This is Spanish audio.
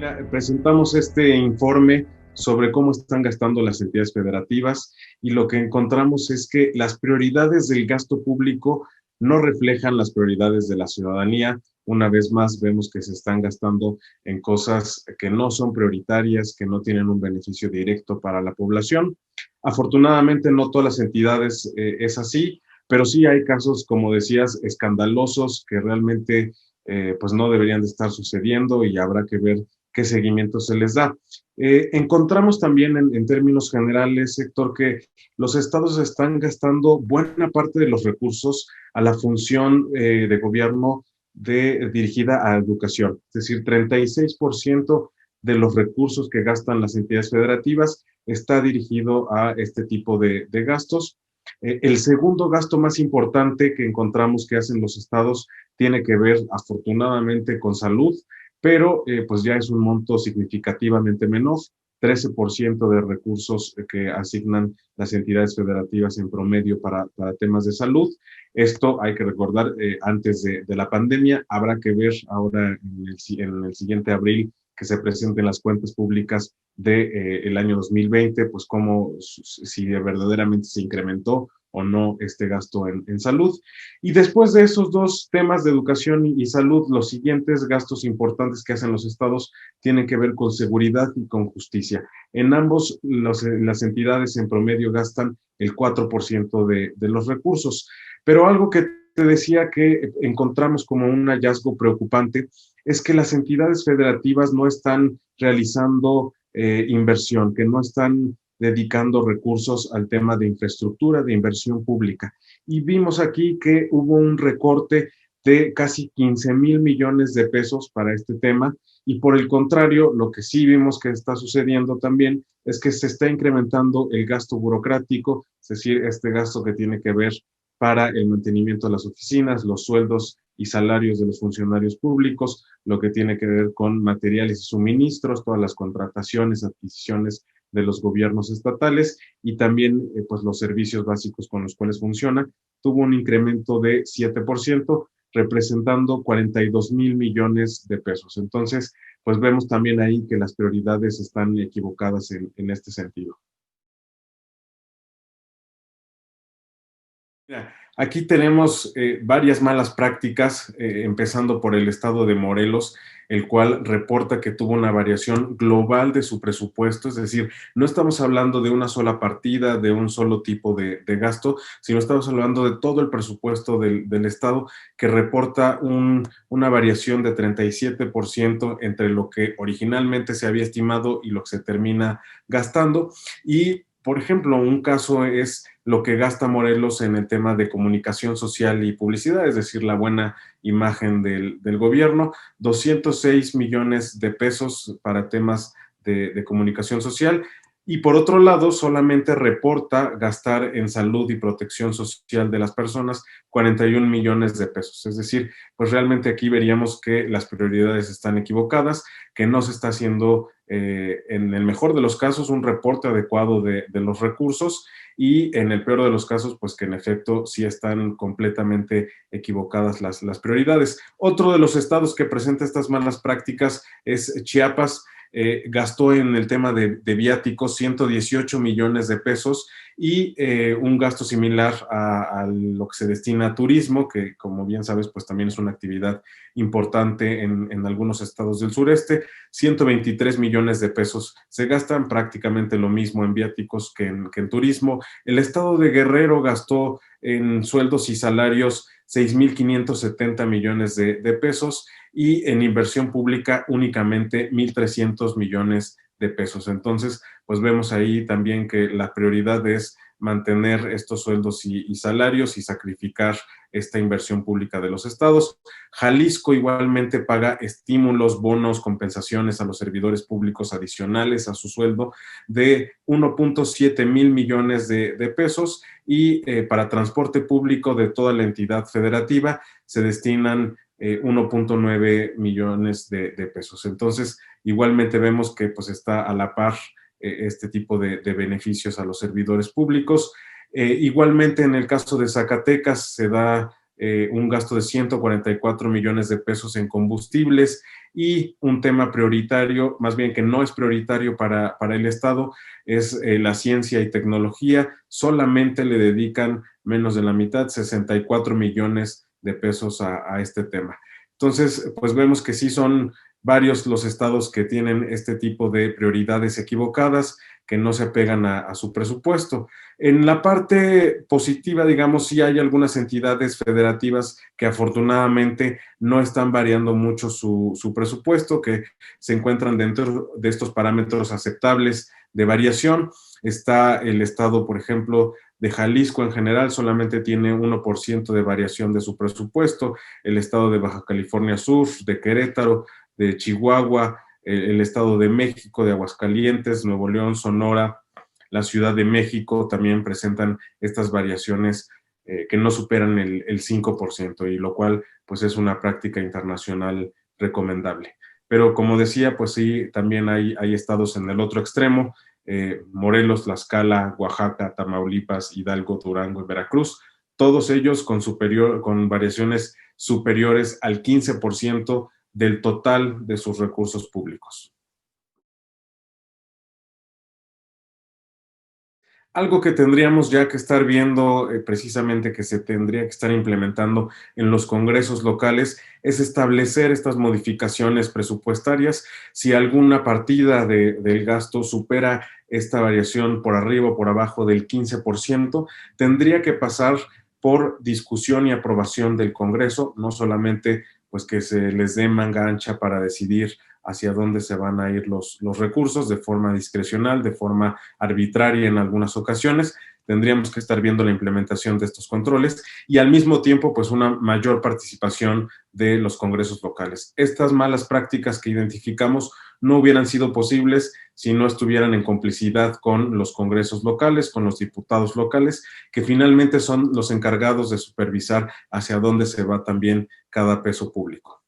Mira, presentamos este informe sobre cómo están gastando las entidades federativas y lo que encontramos es que las prioridades del gasto público no reflejan las prioridades de la ciudadanía. Una vez más vemos que se están gastando en cosas que no son prioritarias, que no tienen un beneficio directo para la población. Afortunadamente no todas las entidades es así, pero sí hay casos, como decías, escandalosos que realmente pues no deberían de estar sucediendo y habrá que ver qué seguimiento se les da. Encontramos también en términos generales, Héctor, que los estados están gastando buena parte de los recursos a la función de gobierno dirigida a educación, es decir, 36% de los recursos que gastan las entidades federativas está dirigido a este tipo de gastos. El segundo gasto más importante que encontramos que hacen los estados tiene que ver afortunadamente con salud, pero pues ya es un monto significativamente menor, 13% de recursos que asignan las entidades federativas en promedio para temas de salud. Esto hay que recordar antes de la pandemia, habrá que ver ahora en el siguiente abril que se presenten las cuentas públicas del año 2020, pues cómo, si verdaderamente se incrementó o no este gasto en salud. Y después de esos dos temas de educación y salud, los siguientes gastos importantes que hacen los estados tienen que ver con seguridad y con justicia. En ambos, las entidades en promedio gastan el 4% de los recursos. Pero algo que te decía que encontramos como un hallazgo preocupante es que las entidades federativas no están realizando inversión, que no están dedicando recursos al tema de infraestructura, de inversión pública. Y vimos aquí que hubo un recorte de casi 15,000 millones de pesos para este tema. Y por el contrario, lo que sí vimos que está sucediendo también es que se está incrementando el gasto burocrático, es decir, este gasto que tiene que ver para el mantenimiento de las oficinas, los sueldos y salarios de los funcionarios públicos, lo que tiene que ver con materiales y suministros, todas las contrataciones, adquisiciones de los gobiernos estatales y también pues los servicios básicos con los cuales funciona, tuvo un incremento de 7%, representando 42,000 millones de pesos. Entonces, pues vemos también ahí que las prioridades están equivocadas en este sentido. Mira, aquí tenemos varias malas prácticas, empezando por el estado de Morelos, el cual reporta que tuvo una variación global de su presupuesto, es decir, no estamos hablando de una sola partida, de un solo tipo de gasto, sino estamos hablando de todo el presupuesto del estado, que reporta una variación de 37% entre lo que originalmente se había estimado y lo que se termina gastando. Y por ejemplo, un caso es lo que gasta Morelos en el tema de comunicación social y publicidad, es decir, la buena imagen del gobierno, 206 millones de pesos para temas de comunicación social. Y por otro lado, solamente reporta gastar en salud y protección social de las personas 41 millones de pesos. Es decir, pues realmente aquí veríamos que las prioridades están equivocadas, que no se está haciendo, en el mejor de los casos, un reporte adecuado de los recursos y en el peor de los casos, pues que en efecto sí están completamente equivocadas las prioridades. Otro de los estados que presenta estas malas prácticas es Chiapas. Gastó en el tema de viáticos 118 millones de pesos y un gasto similar a lo que se destina a turismo, que como bien sabes, pues también es una actividad importante en algunos estados del sureste, 123 millones de pesos. Se gastan prácticamente lo mismo en viáticos que en turismo. El estado de Guerrero gastó en sueldos y salarios 6,570 millones de pesos y en inversión pública únicamente 1,300 millones de pesos. Entonces, pues vemos ahí también que la prioridad es mantener estos sueldos y salarios y sacrificar esta inversión pública de los estados. Jalisco igualmente paga estímulos, bonos, compensaciones a los servidores públicos adicionales a su sueldo de 1.7 mil millones de pesos y para transporte público de toda la entidad federativa se destinan 1.9 millones de pesos. Entonces, igualmente vemos que pues está a la par este tipo de beneficios a los servidores públicos. Igualmente en el caso de Zacatecas se da un gasto de 144 millones de pesos en combustibles, y un tema prioritario, más bien que no es prioritario para el Estado, es la ciencia y tecnología. Solamente le dedican menos de la mitad, 64 millones de pesos a este tema. Entonces, pues vemos que sí son varios los estados que tienen este tipo de prioridades equivocadas, que no se apegan a su presupuesto. En la parte positiva, digamos, sí hay algunas entidades federativas que afortunadamente no están variando mucho su presupuesto, que se encuentran dentro de estos parámetros aceptables de variación. Está el estado, por ejemplo, de Jalisco en general, solamente tiene 1% de variación de su presupuesto. El estado de Baja California Sur, de Querétaro, de Chihuahua, el Estado de México, de Aguascalientes, Nuevo León, Sonora, la Ciudad de México también presentan estas variaciones que no superan el 5%, y lo cual pues es una práctica internacional recomendable. Pero como decía, pues sí, también hay estados en el otro extremo, Morelos, Tlaxcala, Oaxaca, Tamaulipas, Hidalgo, Durango y Veracruz, todos ellos con variaciones superiores al 15% del total de sus recursos públicos. Algo que tendríamos ya que estar viendo, precisamente que se tendría que estar implementando en los congresos locales, es establecer estas modificaciones presupuestarias. Si alguna partida del gasto supera esta variación por arriba o por abajo del 15%, tendría que pasar por discusión y aprobación del Congreso, no solamente pues que se les dé manga ancha para decidir hacia dónde se van a ir los recursos de forma discrecional, de forma arbitraria en algunas ocasiones. Tendríamos que estar viendo la implementación de estos controles y al mismo tiempo pues una mayor participación de los congresos locales. Estas malas prácticas que identificamos no hubieran sido posibles si no estuvieran en complicidad con los congresos locales, con los diputados locales, que finalmente son los encargados de supervisar hacia dónde se va también cada peso público.